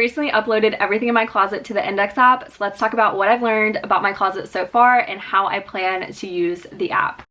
recently uploaded everything in my closet to the Indyx app, so let's talk about what I've learned about my closet so far and how I plan to use the app.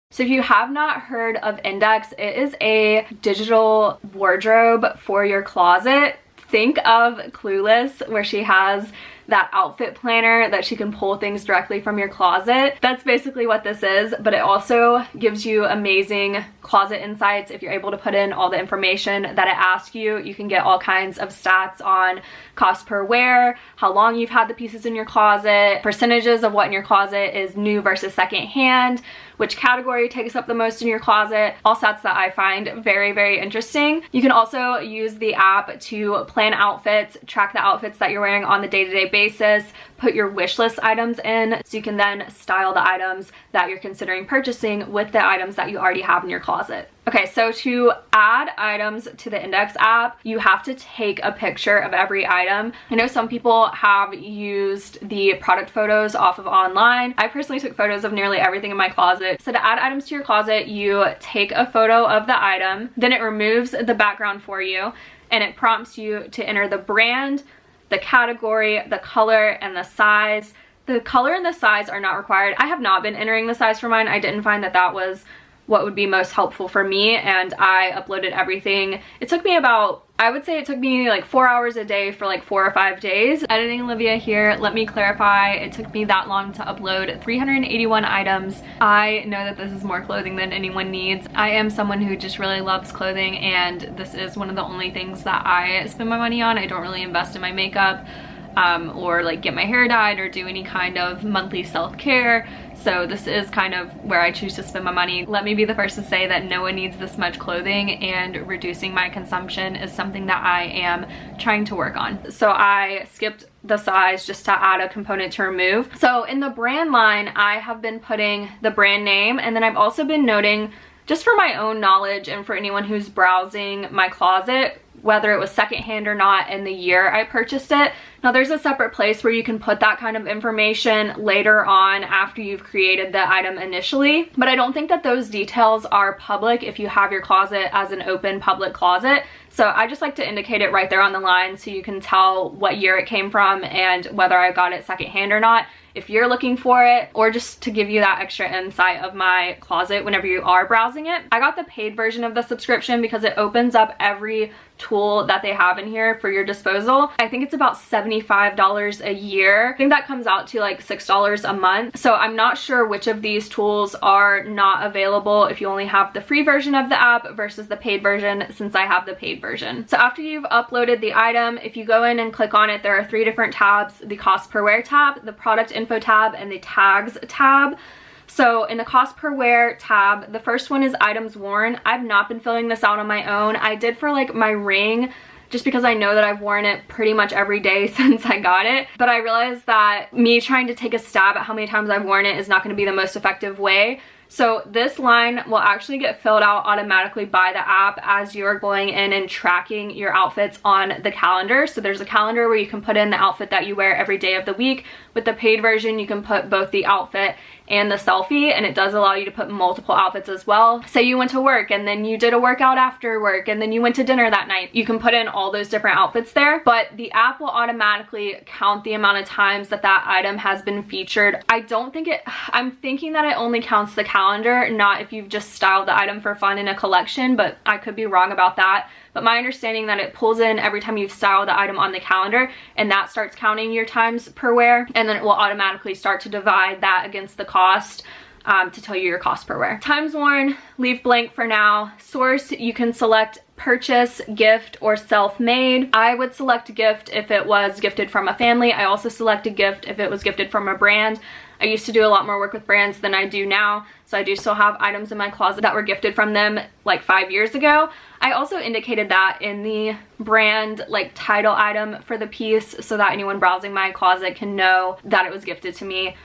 So if you have not heard of Indyx, it is a digital wardrobe for your closet. Think of Clueless, where she has that outfit planner that she can pull things directly from your closet. That's basically what this is, but it also gives you amazing closet insights. If you're able to put in all the information that it asks you, you can get all kinds of stats on cost per wear, how long you've had the pieces in your closet, percentages of what in your closet is new versus secondhand, which category takes up the most in your closet, all stats that I find very, very interesting. You can also use the app to plan outfits, track the outfits that you're wearing on the day-to-day basis, put your wish list items in so you can then style the items that you're considering purchasing with the items that you already have in your closet. Okay, so to add items to the Indyx app, you have to take a picture of every item. I know some people have used the product photos off of online. I personally took photos of nearly everything in my closet. So to add items to your closet, you take a photo of the item, then it removes the background for you, and it prompts you to enter the brand, the category, the color, and the size. The color and the size are not required. I have not been entering the size for mine. I didn't find that that was what would be most helpful for me, and I uploaded everything. It took me about, I would say it took me like 4 hours a day for like 4 or 5 days. Editing Olivia here, let me clarify, it took me that long to upload 381 items. I know that this is more clothing than anyone needs. I am someone who just really loves clothing, and this is one of the only things that I spend my money on. I don't really invest in my makeup or like get my hair dyed or do any kind of monthly self-care. So this is kind of where I choose to spend my money. Let me be the first to say that no one needs this much clothing, and reducing my consumption is something that I am trying to work on. So I skipped the size just to add a component to remove. So in the brand line, I have been putting the brand name, and then I've also been noting, just for my own knowledge and for anyone who's browsing my closet, whether it was secondhand or not and the year I purchased it. Now there's a separate place where you can put that kind of information later on after you've created the item initially, but I don't think that those details are public if you have your closet as an open public closet. So I just like to indicate it right there on the line so you can tell what year it came from and whether I got it secondhand or not, if you're looking for it, or just to give you that extra insight of my closet whenever you are browsing it. I got the paid version of the subscription because it opens up every tool that they have in here for your disposal. I think it's about $75 a year. I think that comes out to like $6 a month. So I'm not sure which of these tools are not available if you only have the free version of the app versus the paid version, since I have the paid version. So after you've uploaded the item, if you go in and click on it, there are 3 different tabs: the cost per wear tab, the product info tab, and the tags tab. So in the cost per wear tab, the first one is items worn. I've not been filling this out on my own. I did for like my ring, just because I know that I've worn it pretty much every day since I got it. But I realized that me trying to take a stab at how many times I've worn it is not going to be the most effective way. So this line will actually get filled out automatically by the app as you're going in and tracking your outfits on the calendar. So there's a calendar where you can put in the outfit that you wear every day of the week. With the paid version, you can put both the outfit and the selfie, and it does allow you to put multiple outfits as well. Say you went to work and then you did a workout after work and then you went to dinner that night. You can put in all those different outfits there, but the app will automatically count the amount of times that that item has been featured. I don't think it, I'm thinking that it only counts the calendar, not if you've just styled the item for fun in a collection, but I could be wrong about that. But my understanding that it pulls in every time you've styled the item on the calendar, and that starts counting your times per wear, and then it will automatically start to divide that against the cost to tell you your cost per wear. Times worn, leave blank for now. Source, you can select purchase, gift, or self-made. I would select gift if it was gifted from a family. I also select a gift if it was gifted from a brand. I used to do a lot more work with brands than I do now, so I do still have items in my closet that were gifted from them like 5 years ago. I also indicated that in the brand like title item for the piece so that anyone browsing my closet can know that it was gifted to me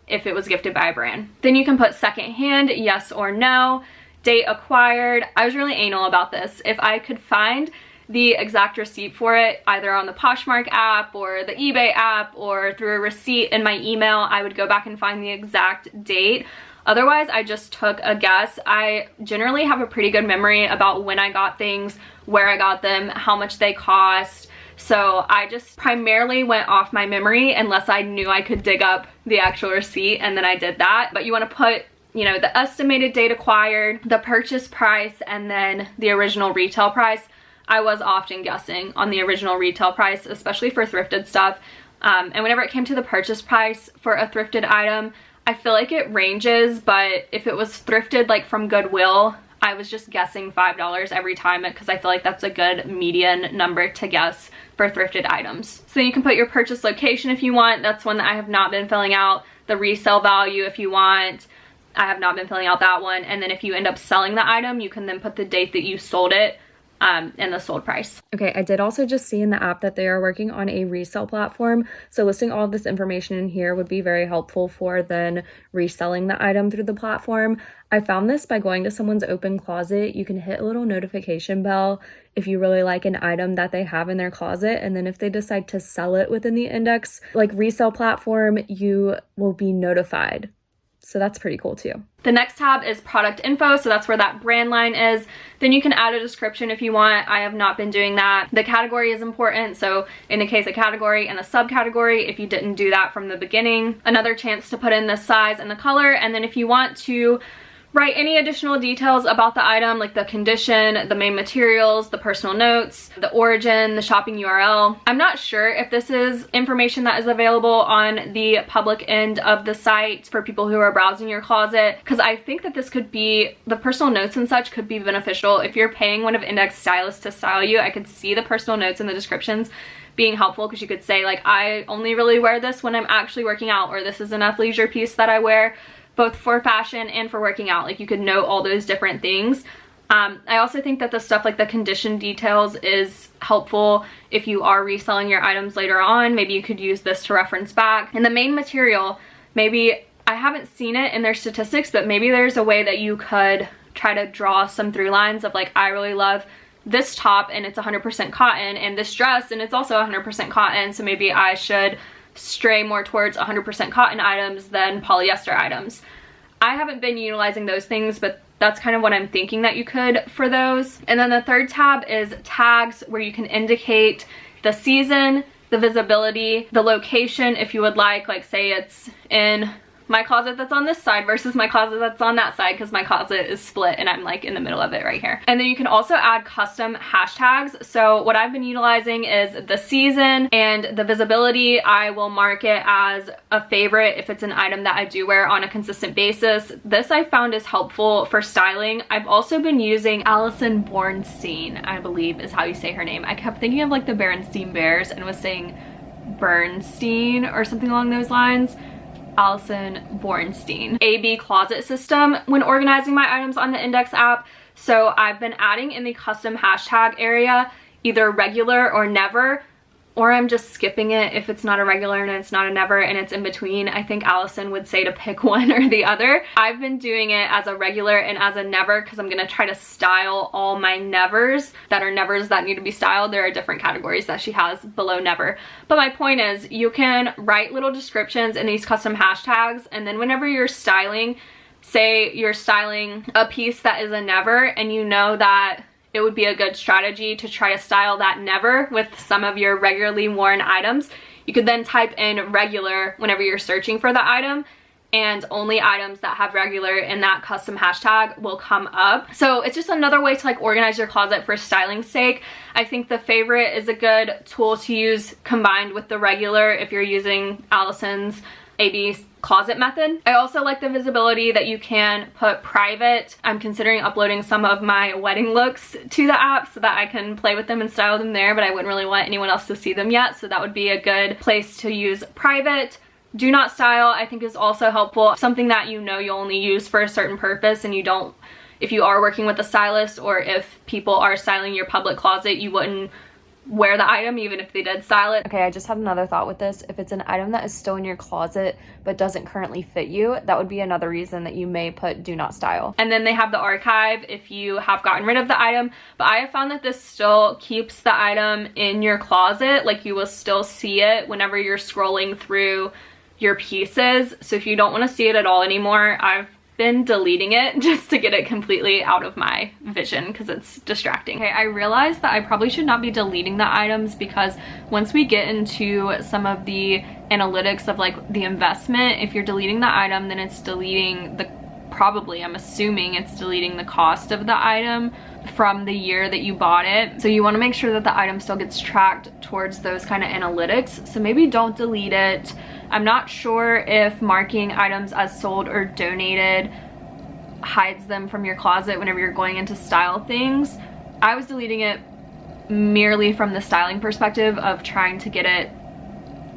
if it was gifted by a brand. Then you can put secondhand, yes or no, date acquired. I was really anal about this. If I could find the exact receipt for it, either on the Poshmark app or the eBay app or through a receipt in my email, I would go back and find the exact date Otherwise, I just took a guess. I generally have a pretty good memory about when I got things, where I got them, how much they cost. So I just primarily went off my memory unless I knew I could dig up the actual receipt, and then I did that. But you want to put, you know, the estimated date acquired, the purchase price, and then the original retail price. I was often guessing on the original retail price, especially for thrifted stuff. And whenever it came to the purchase price for a thrifted item, I feel like it ranges, but if it was thrifted like from Goodwill, I was just guessing $5 every time because I feel like that's a good median number to guess for thrifted items. So you can put your purchase location if you want. That's one that I have not been filling out. The resale value if you want. I have not been filling out that one. And then if you end up selling the item, you can then put the date that you sold it and the sold price. Okay, I did also just see in the app that they are working on a resale platform. So listing all of this information in here would be very helpful for then reselling the item through the platform. I found this by going to someone's open closet. You can hit a little notification bell if you really like an item that they have in their closet. And then if they decide to sell it within the Indyx like resale platform, you will be notified. So that's pretty cool too. The next tab is product info, so that's where that brand line is. Then you can add a description if you want. I have not been doing that. The category is important, so indicate a category and a subcategory if you didn't do that from the beginning. Another chance to put in the size and the color, and then if you want to write any additional details about the item, like the condition, the main materials, the personal notes, the origin, the shopping URL. I'm not sure if this is information that is available on the public end of the site for people who are browsing your closet, because I think that this could be, the personal notes and such could be beneficial. If you're paying one of Indyx stylists to style you, I could see the personal notes in the descriptions being helpful, because you could say like, I only really wear this when I'm actually working out, or this is an athleisure piece that I wear both for fashion and for working out. Like you could note all those different things. I also think that the stuff like the condition details is helpful if you are reselling your items later on. Maybe you could use this to reference back. And the main material, maybe, I haven't seen it in their statistics, but maybe there's a way that you could try to draw some through lines of like, I really love this top and it's 100% cotton, and this dress and it's also 100% cotton, so maybe I should stray more towards 100% cotton items than polyester items. I haven't been utilizing those things, but that's kind of what I'm thinking that you could for those. And then the third tab is tags, where you can indicate the season, the visibility, the location if you would like say it's in my closet that's on this side versus my closet that's on that side, because my closet is split and I'm like in the middle of it right here. And then you can also add custom hashtags. So what I've been utilizing is the season and the visibility. I will mark it as a favorite if it's an item that I do wear on a consistent basis. This I found is helpful for styling. I've also been using Allison Bornstein, I believe is how you say her name. I kept thinking of like the Berenstain Bears and was saying Bernstein or something along those lines. Allison Bornstein. AB closet system when organizing my items on the Indyx app. So I've been adding in the custom hashtag area either regular or never, or I'm just skipping it if it's not a regular and it's not a never and it's in between. I think Allison would say to pick one or the other. I've been doing it as a regular and as a never because I'm gonna try to style all my nevers that are nevers that need to be styled. There are different categories that she has below never. But my point is, you can write little descriptions in these custom hashtags, and then whenever you're styling, say you're styling a piece that is a never and you know that it would be a good strategy to try to style that never with some of your regularly worn items. You could then type in regular whenever you're searching for the item, and only items that have regular in that custom hashtag will come up. So it's just another way to like organize your closet for styling's sake. I think the favorite is a good tool to use combined with the regular if you're using Allison's AB closet method. I also like the visibility that you can put private. I'm considering uploading some of my wedding looks to the app so that I can play with them and style them there, but I wouldn't really want anyone else to see them yet, so that would be a good place to use private. Do not style, I think, is also helpful. Something that you know you'll only use for a certain purpose, and you don't, if you are working with a stylist or if people are styling your public closet, you wouldn't wear the item even if they did style it. Okay, I just had another thought with this. If it's an item that is still in your closet but doesn't currently fit you, that would be another reason that you may put do not style. And then they have the archive if you have gotten rid of the item, but I have found that this still keeps the item in your closet. Like, you will still see it whenever you're scrolling through your pieces. So if you don't want to see it at all anymore, I've been deleting it just to get it completely out of my vision because it's distracting. Okay, I realized that I probably should not be deleting the items because once we get into some of the analytics of like the investment, if you're deleting the item, then it's deleting the, probably, I'm assuming it's deleting the cost of the item from the year that you bought it. So you want to make sure that the item still gets tracked towards those kind of analytics. So maybe don't delete it. I'm not sure if marking items as sold or donated hides them from your closet whenever you're going into style things. I was deleting it merely from the styling perspective of trying to get it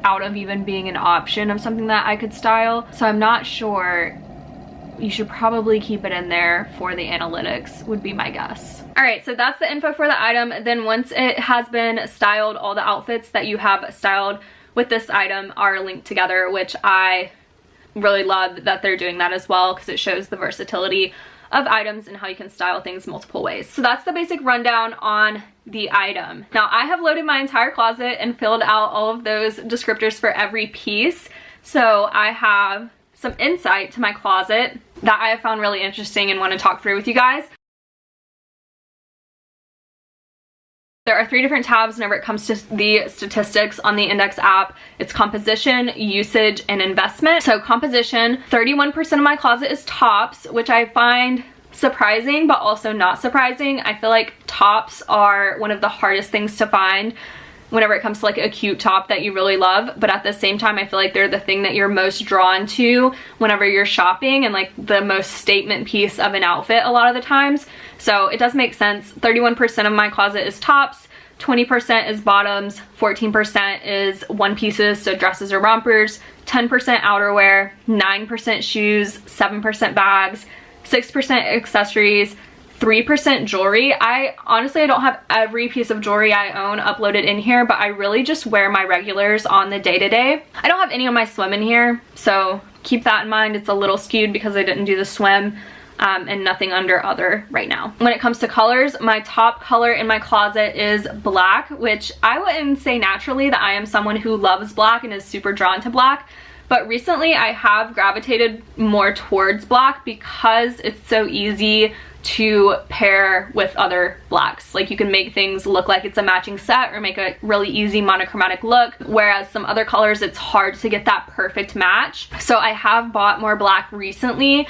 out of even being an option of something that I could style. So I'm not sure. You should probably keep it in there for the analytics would be my guess. All right, so that's the info for the item. Then once it has been styled, all the outfits that you have styled with this item are linked together, which I really love that they're doing that as well because it shows the versatility of items and how you can style things multiple ways. So that's the basic rundown on the item. Now I have loaded my entire closet and filled out all of those descriptors for every piece. So I have some insight to my closet that I have found really interesting and want to talk through with you guys. There are 3 different tabs whenever it comes to the statistics on the Indyx app. It's composition, usage, and investment. So composition, 31% of my closet is tops, which I find surprising, but also not surprising. I feel like tops are one of the hardest things to find whenever it comes to like a cute top that you really love, but at the same time I feel like they're the thing that you're most drawn to whenever you're shopping and like the most statement piece of an outfit a lot of the times. So it does make sense. 31% of my closet is tops, 20% is bottoms, 14% is one pieces, so dresses or rompers, 10% outerwear, 9% shoes, 7% bags, 6% accessories, 3% jewelry. I honestly don't have every piece of jewelry I own uploaded in here, but I really just wear my regulars on the day-to-day. I don't have any of my swim in here, so keep that in mind. It's a little skewed because I didn't do the swim, and nothing under other right now. When it comes to colors, my top color in my closet is black, which I wouldn't say naturally that I am someone who loves black and is super drawn to black. But recently I have gravitated more towards black because it's so easy to pair with other blacks. Like you can make things look like it's a matching set or make a really easy monochromatic look, whereas some other colors it's hard to get that perfect match. So I have bought more black recently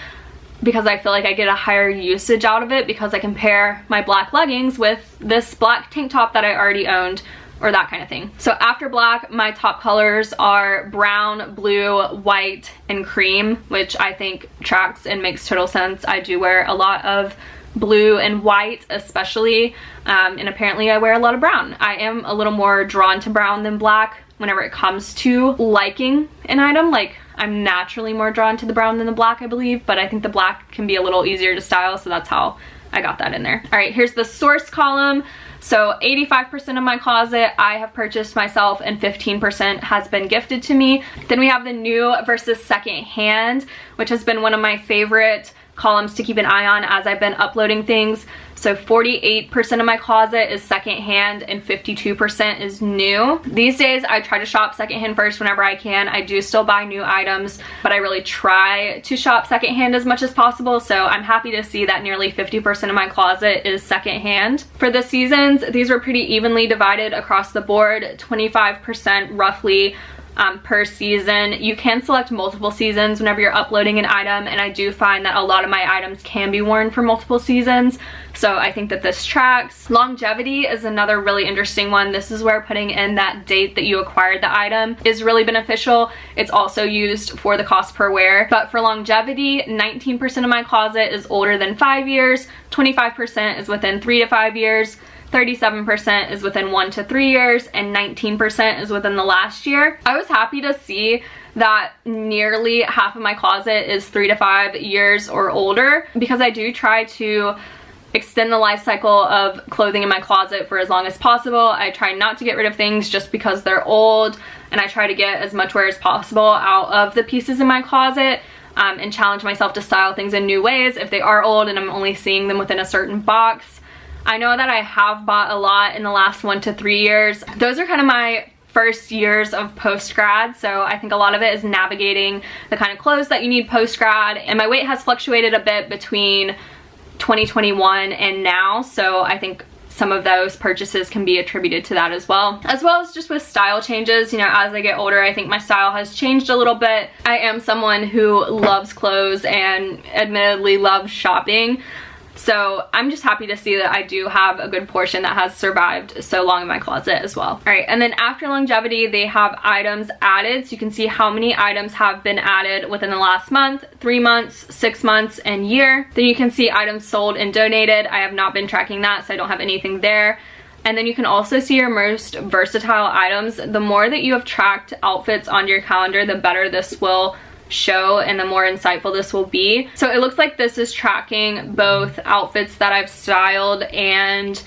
because I feel like I get a higher usage out of it because I can pair my black leggings with this black tank top that I already owned, or that kind of thing. So after black, my top colors are brown, blue, white, and cream, which I think tracks and makes total sense. I do wear a lot of blue and white especially, and apparently I wear a lot of brown. I am a little more drawn to brown than black whenever it comes to liking an item. Like I'm naturally more drawn to the brown than the black, I believe, but I think the black can be a little easier to style, so that's how I got that in there. All right, here's the source column. So 85% of my closet I have purchased myself and 15% has been gifted to me. Then we have the new versus second hand, which has been one of my favorite columns to keep an eye on as I've been uploading things. So 48% of my closet is secondhand and 52% is new. These days I try to shop secondhand first whenever I can. I do still buy new items, but I really try to shop secondhand as much as possible. So I'm happy to see that nearly 50% of my closet is secondhand. For the seasons, these were pretty evenly divided across the board, 25% roughly per season. You can select multiple seasons whenever you're uploading an item, and I do find that a lot of my items can be worn for multiple seasons, so I think that this tracks. Longevity is another really interesting one. This is where putting in that date that you acquired the item is really beneficial. It's also used for the cost per wear, but for longevity, 19% of my closet is older than 5 years, 25% is within 3 to 5 years, 37% is within 1 to 3 years, and 19% is within the last year. I was happy to see that nearly half of my closet is 3 to 5 years or older, because I do try to extend the life cycle of clothing in my closet for as long as possible. I try not to get rid of things just because they're old, and I try to get as much wear as possible out of the pieces in my closet, and challenge myself to style things in new ways if they are old and I'm only seeing them within a certain box. I know that I have bought a lot in the last 1 to 3 years. Those are kind of my first years of post-grad, so I think a lot of it is navigating the kind of clothes that you need post-grad, and my weight has fluctuated a bit between 2021 and now, so I think some of those purchases can be attributed to that as well as just with style changes. You know, as I get older, I think my style has changed a little bit. I am someone who loves clothes and admittedly loves shopping, so I'm just happy to see that I do have a good portion that has survived so long in my closet as well. All right, and then after longevity, they have items added, so you can see how many items have been added within the last month, 3 months, 6 months, and year. Then you can see items sold and donated. I have not been tracking that, so I don't have anything there. And then you can also see your most versatile items. The more that you have tracked outfits on your calendar, the better this will show and the more insightful this will be. So it looks like this is tracking both outfits that I've styled and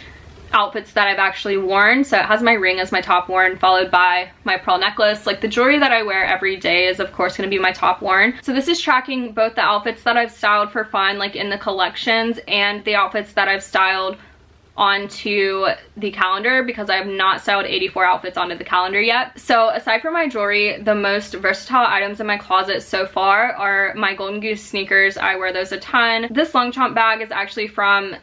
outfits that I've actually worn. So it has my ring as my top worn, followed by my pearl necklace. Like the jewelry that I wear every day is of course going to be my top worn. So this is tracking both the outfits that I've styled for fun, like in the collections, and the outfits that I've styled onto the calendar, because I have not styled 84 outfits onto the calendar yet. So aside from my jewelry, the most versatile items in my closet so far are my Golden Goose sneakers. I wear those a ton. This Longchamp bag is actually from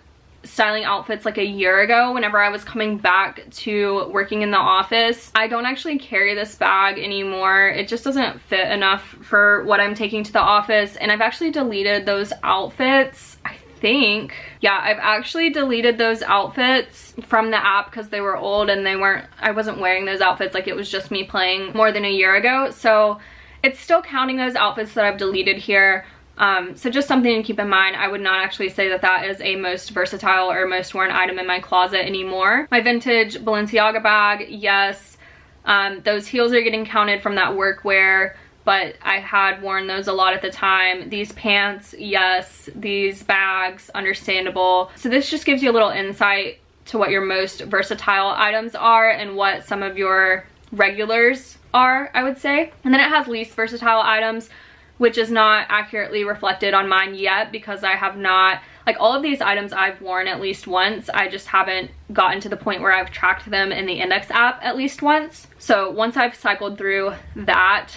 styling outfits like a year ago whenever I was coming back to working in the office. I don't actually carry this bag anymore. It just doesn't fit enough for what I'm taking to the office, and I've actually deleted those outfits. Yeah, I've actually deleted those outfits from the app because they were old and I wasn't wearing those outfits. Like, it was just me playing more than a year ago, so it's still counting those outfits that I've deleted here. So just something to keep in mind. I would not actually say that that is a most versatile or most worn item in my closet anymore. My vintage Balenciaga bag, yes, those heels are getting counted from that workwear, but I had worn those a lot at the time. These pants, yes. These bags, understandable. So this just gives you a little insight to what your most versatile items are and what some of your regulars are, I would say. And then it has least versatile items, which is not accurately reflected on mine yet because I have not, like, all of these items I've worn at least once. I just haven't gotten to the point where I've tracked them in the Indyx app at least once. So once I've cycled through that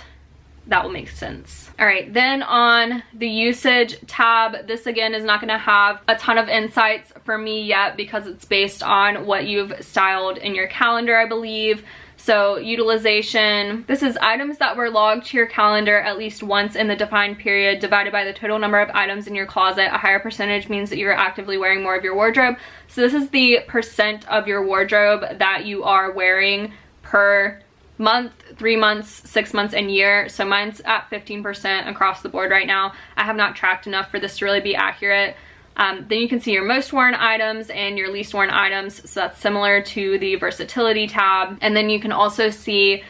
will make sense. All right, then on the usage tab, this again is not gonna have a ton of insights for me yet because it's based on what you've styled in your calendar, I believe. So utilization, this is items that were logged to your calendar at least once in the defined period divided by the total number of items in your closet. A higher percentage means that you're actively wearing more of your wardrobe. So this is the percent of your wardrobe that you are wearing per month, 3 months, 6 months, and year. So mine's at 15% across the board right now. I have not tracked enough for this to really be accurate. Then you can see your most worn items and your least worn items. So that's similar to the versatility tab. And then you can also see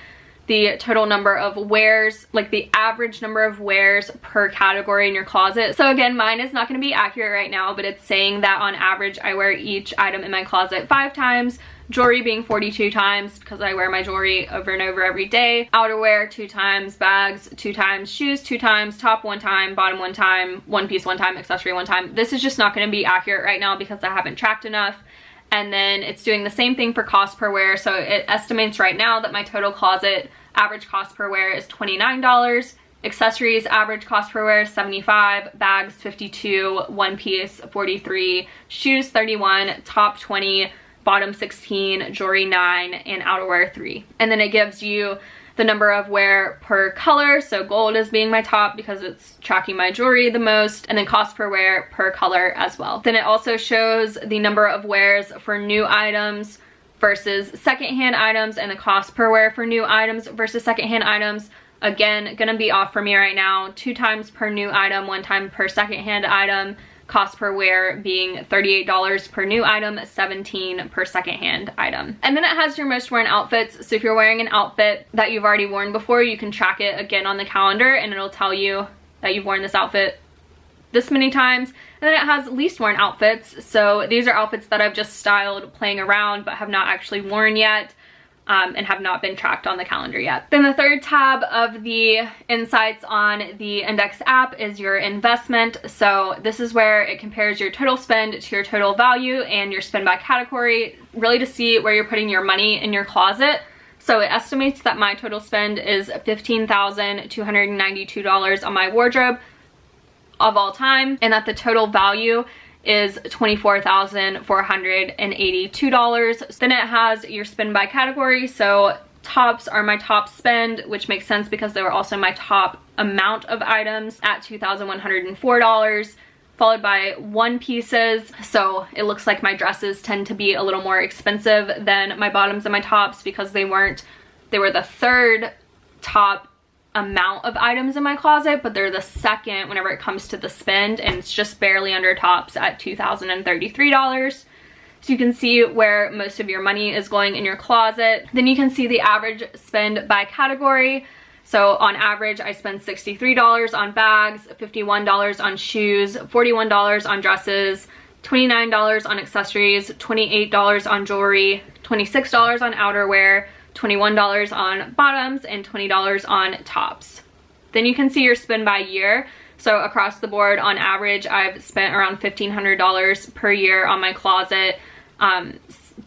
the total number of wears, like the average number of wears per category in your closet. So again, mine is not going to be accurate right now, but it's saying that on average I wear each item in my closet 5 times, jewelry being 42 times because I wear my jewelry over and over every day, outerwear 2 times, bags 2 times, shoes 2 times, top 1 time, bottom 1 time, one piece 1 time, accessory 1 time. This is just not going to be accurate right now because I haven't tracked enough. And then it's doing the same thing for cost per wear. So it estimates right now that my total closet average cost per wear is $29. Accessories average cost per wear is $75, bags $52, one piece $43, shoes $31, top $20, bottom $16, jewelry $9, and outerwear $3. And then it gives you the number of wear per color. So gold is being my top because it's tracking my jewelry the most, and then cost per wear per color as well. Then it also shows the number of wears for new items versus secondhand items and the cost per wear for new items versus secondhand items. Again, gonna be off for me right now. 2 times per new item, 1 time per secondhand item. Cost per wear being $38 per new item, $17 per secondhand item. And then it has your most worn outfits. So if you're wearing an outfit that you've already worn before, you can track it again on the calendar and it'll tell you that you've worn this outfit this many times. And then it has least worn outfits. So these are outfits that I've just styled playing around but have not actually worn yet. And have not been tracked on the calendar yet. Then the third tab of the insights on the Indyx app is your investment. So this is where it compares your total spend to your total value and your spend by category, really to see where you're putting your money in your closet. So it estimates that my total spend is $15,292 on my wardrobe of all time, and that the total value is $24,482. Then it has your spend by category. So tops are my top spend, which makes sense because they were also my top amount of items at $2,104, followed by one pieces. So it looks like my dresses tend to be a little more expensive than my bottoms and my tops because they were the third top amount of items in my closet, but they're the second whenever it comes to the spend, and it's just barely under tops at $2,033. So you can see where most of your money is going in your closet. Then you can see the average spend by category. So on average, I spend $63 on bags, $51 on shoes, $41 on dresses, $29 on accessories, $28 on jewelry, $26 on outerwear, $21 on bottoms, and $20 on tops. Then you can see your spend by year. So across the board, on average, I've spent around $1,500 per year on my closet.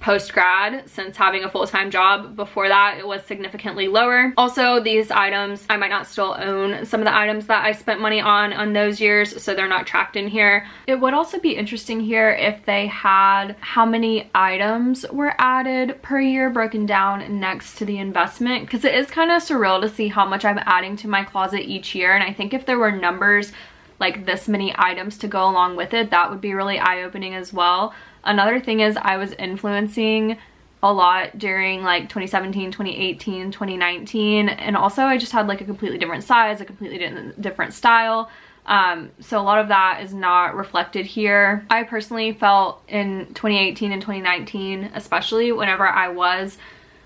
Post-grad, since having a full-time job. Before that, it was significantly lower. Also, these items, I might not still own some of the items that I spent money on those years, so they're not tracked in here. It would also be interesting here if they had how many items were added per year broken down next to the investment, because it is kind of surreal to see how much I'm adding to my closet each year, and I think if there were numbers like this many items to go along with it, that would be really eye-opening as well. Another thing is I was influencing a lot during like 2017, 2018, 2019, and also I just had like a completely different size, a completely different style. So a lot of that is not reflected here. I personally felt in 2018 and 2019, especially whenever I was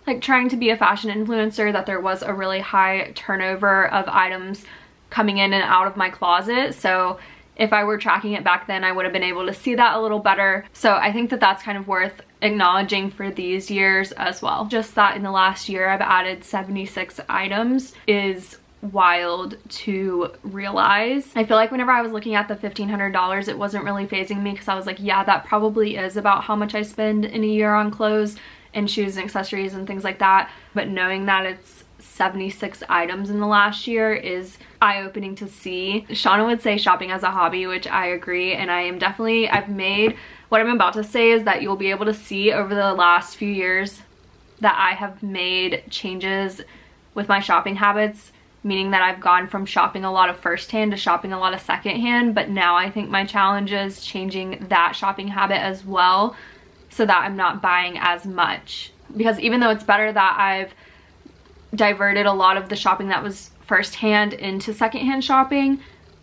like trying to be a fashion influencer, that there was a really high turnover of items coming in and out of my closet. So if I were tracking it back then, I would have been able to see that a little better. So I think that that's kind of worth acknowledging for these years as well. Just that in the last year I've added 76 items is wild to realize. I feel like whenever I was looking at the $1,500, it wasn't really phasing me because I was like, yeah, that probably is about how much I spend in a year on clothes and shoes and accessories and things like that. But knowing that it's 76 items in the last year is eye-opening to see. Shauna would say shopping as a hobby, which I agree, and I am definitely, what I'm about to say is that you'll be able to see over the last few years that I have made changes with my shopping habits, meaning that I've gone from shopping a lot of firsthand to shopping a lot of secondhand, but now I think my challenge is changing that shopping habit as well so that I'm not buying as much. Because even though it's better that I've diverted a lot of the shopping that was firsthand into secondhand shopping,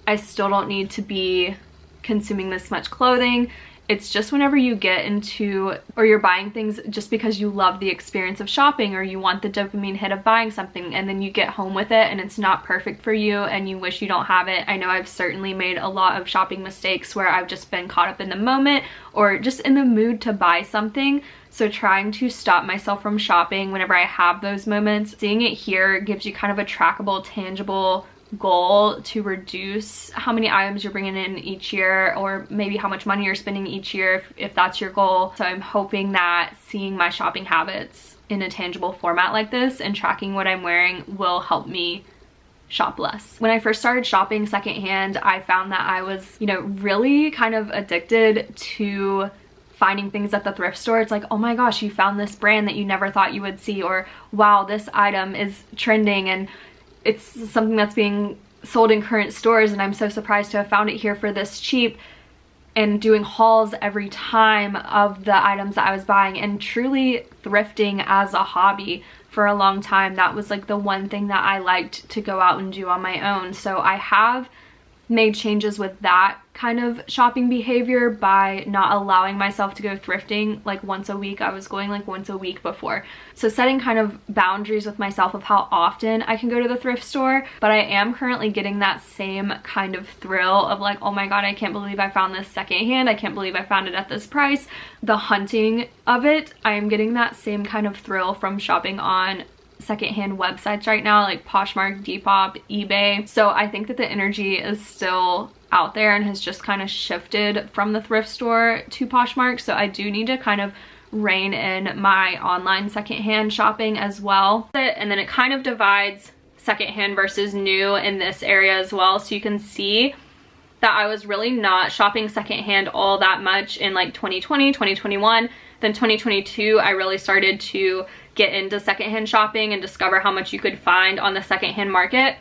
I still don't need to be consuming this much clothing. It's just whenever you get into, or you're buying things just because you love the experience of shopping, or you want the dopamine hit of buying something, and then you get home with it and it's not perfect for you and you wish you don't have it. I know I've certainly made a lot of shopping mistakes where I've just been caught up in the moment or just in the mood to buy something. So trying to stop myself from shopping whenever I have those moments, seeing it here gives you kind of a trackable, tangible goal to reduce how many items you're bringing in each year, or maybe how much money you're spending each year if that's your goal. So I'm hoping that seeing my shopping habits in a tangible format like this and tracking what I'm wearing will help me shop less. When I first started shopping secondhand, I found that I was, really kind of addicted to finding things at the thrift store. It's like, oh my gosh, you found this brand that you never thought you would see, or wow, this item is trending and it's something that's being sold in current stores and I'm so surprised to have found it here for this cheap, and doing hauls every time of the items that I was buying, and truly thrifting as a hobby for a long time. That was like the one thing that I liked to go out and do on my own. So I have made changes with that kind of shopping behavior by not allowing myself to go thrifting like once a week. I was going like once a week before. So setting kind of boundaries with myself of how often I can go to the thrift store, but I am currently getting that same kind of thrill of like, oh my god, I can't believe I found this secondhand. I can't believe I found it at this price. The hunting of it, I am getting that same kind of thrill from shopping on secondhand websites right now, like Poshmark, Depop, eBay. So I think that the energy is still out there and has just kind of shifted from the thrift store to Poshmark. So I do need to kind of rein in my online secondhand shopping as well. And then it kind of divides secondhand versus new in this area as well. So you can see that I was really not shopping secondhand all that much in like 2020, 2021. Then 2022, I really started to get into secondhand shopping and discover how much you could find on the secondhand market.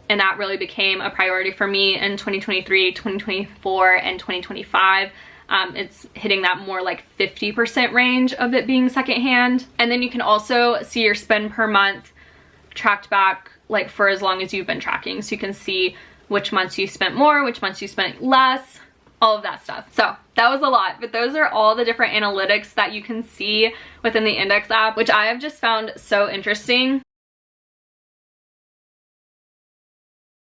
And that really became a priority for me in 2023, 2024, and 2025. It's hitting that more like 50% range of it being secondhand. And then you can also see your spend per month tracked back like for as long as you've been tracking. So you can see which months you spent more, which months you spent less, all of that stuff. So that was a lot, but those are all the different analytics that you can see within the Indyx app, which I have just found so interesting.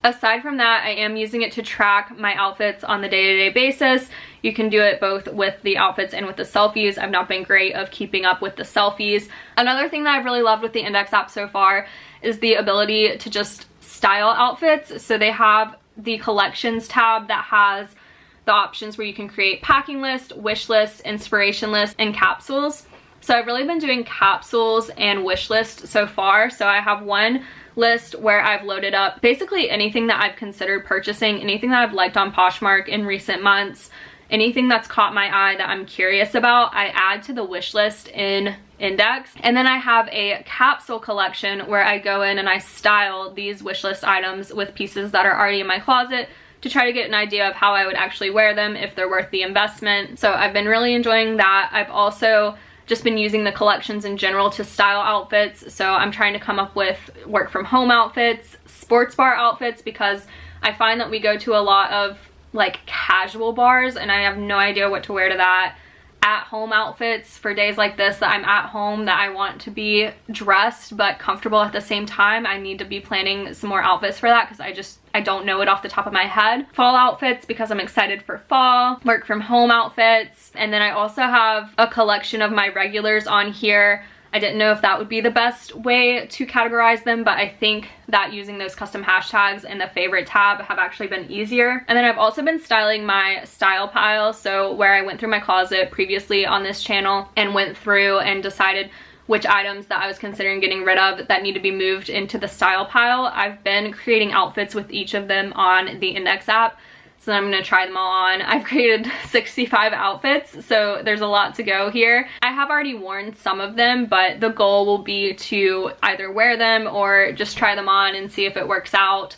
Aside from that, I am using it to track my outfits on the day-to-day basis. You can do it both with the outfits and with the selfies. I've not been great of keeping up with the selfies. Another thing that I've really loved with the Indyx app so far is the ability to just style outfits. So they have the collections tab that has the options where you can create packing list, wish list, inspiration list, and capsules. So I've really been doing capsules and wish list so far. So I have one list where I've loaded up basically anything that I've considered purchasing, anything that I've liked on Poshmark in recent months, anything that's caught my eye that I'm curious about, I add to the wish list in Indyx. And then I have a capsule collection where I go in and I style these wish list items with pieces that are already in my closet to try to get an idea of how I would actually wear them, if they're worth the investment. So I've been really enjoying that. I've also just been using the collections in general to style outfits. So I'm trying to come up with work from home outfits, sports bar outfits, because I find that we go to a lot of like casual bars and I have no idea what to wear to that. At home outfits for days like this that I'm at home, that I want to be dressed but comfortable at the same time. I need to be planning some more outfits for that because I don't know it off the top of my head. Fall outfits because I'm excited for fall. Work from home outfits. And then I also have a collection of my regulars on here. I didn't know if that would be the best way to categorize them, but I think that using those custom hashtags in the favorite tab have actually been easier. And then I've also been styling my style pile. So where I went through my closet previously on this channel and went through and decided which items that I was considering getting rid of that need to be moved into the style pile, I've been creating outfits with each of them on the Indyx app. So I'm gonna try them all on. I've created 65 outfits, so there's a lot to go here. I have already worn some of them, but the goal will be to either wear them or just try them on and see if it works out,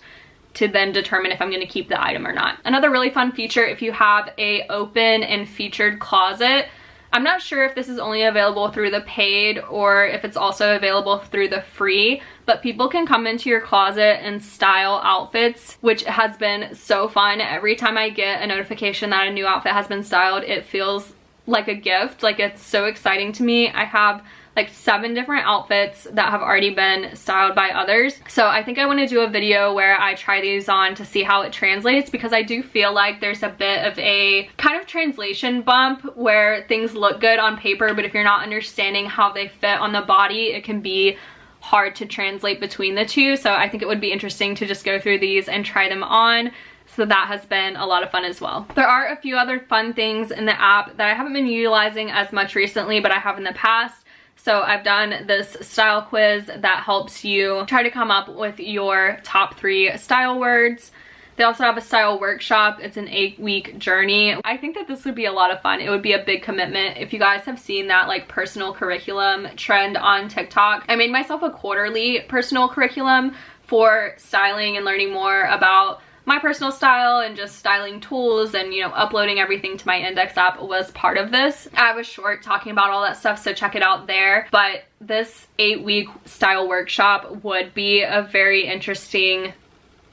to then determine if I'm gonna keep the item or not. Another really fun feature, if you have a open and featured closet, I'm not sure if this is only available through the paid or if it's also available through the free, but people can come into your closet and style outfits, which has been so fun. Every time I get a notification that a new outfit has been styled, it feels like a gift. Like, it's so exciting to me. I have like 7 different outfits that have already been styled by others. So I think I want to do a video where I try these on to see how it translates, because I do feel like there's a bit of a kind of translation bump where things look good on paper, but if you're not understanding how they fit on the body, it can be hard to translate between the two. So I think it would be interesting to just go through these and try them on. So that has been a lot of fun as well. There are a few other fun things in the app that I haven't been utilizing as much recently, but I have in the past. So I've done this style quiz that helps you try to come up with your top 3 style words. They also have a style workshop. It's an 8-week journey. I think that this would be a lot of fun. It would be a big commitment. If you guys have seen that like personal curriculum trend on TikTok, I made myself a quarterly personal curriculum for styling and learning more about my personal style and just styling tools, and you know, uploading everything to my Indyx app was part of this. I have a short talking about all that stuff, so check it out there. But this 8-week style workshop would be a very interesting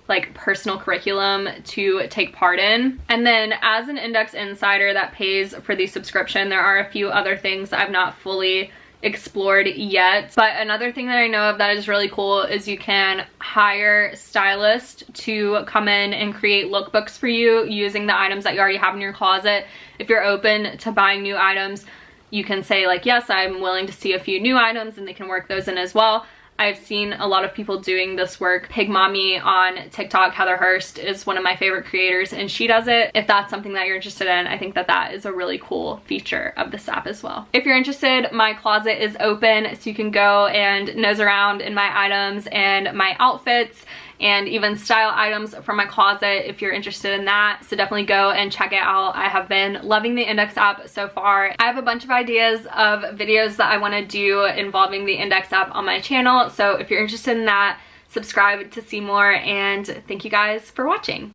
like personal curriculum to take part in. And then as an Indyx insider that pays for the subscription, there are a few other things that I've not fully explored yet. But another thing that I know of that is really cool is you can hire stylists to come in and create lookbooks for you using the items that you already have in your closet. If you're open to buying new items, you can say like, yes, I'm willing to see a few new items, and they can work those in as well. I've seen a lot of people doing this work. Pig Mommy on TikTok, Heather Hurst, is one of my favorite creators, and she does it. If that's something that you're interested in, I think that that is a really cool feature of this app as well. If you're interested, my closet is open, so you can go and nose around in my items and my outfits and even style items from my closet if you're interested in that. So definitely go and check it out. I have been loving the Indyx app so far. I have a bunch of ideas of videos that I want to do involving the Indyx app on my channel. So if you're interested in that, subscribe to see more, and thank you guys for watching.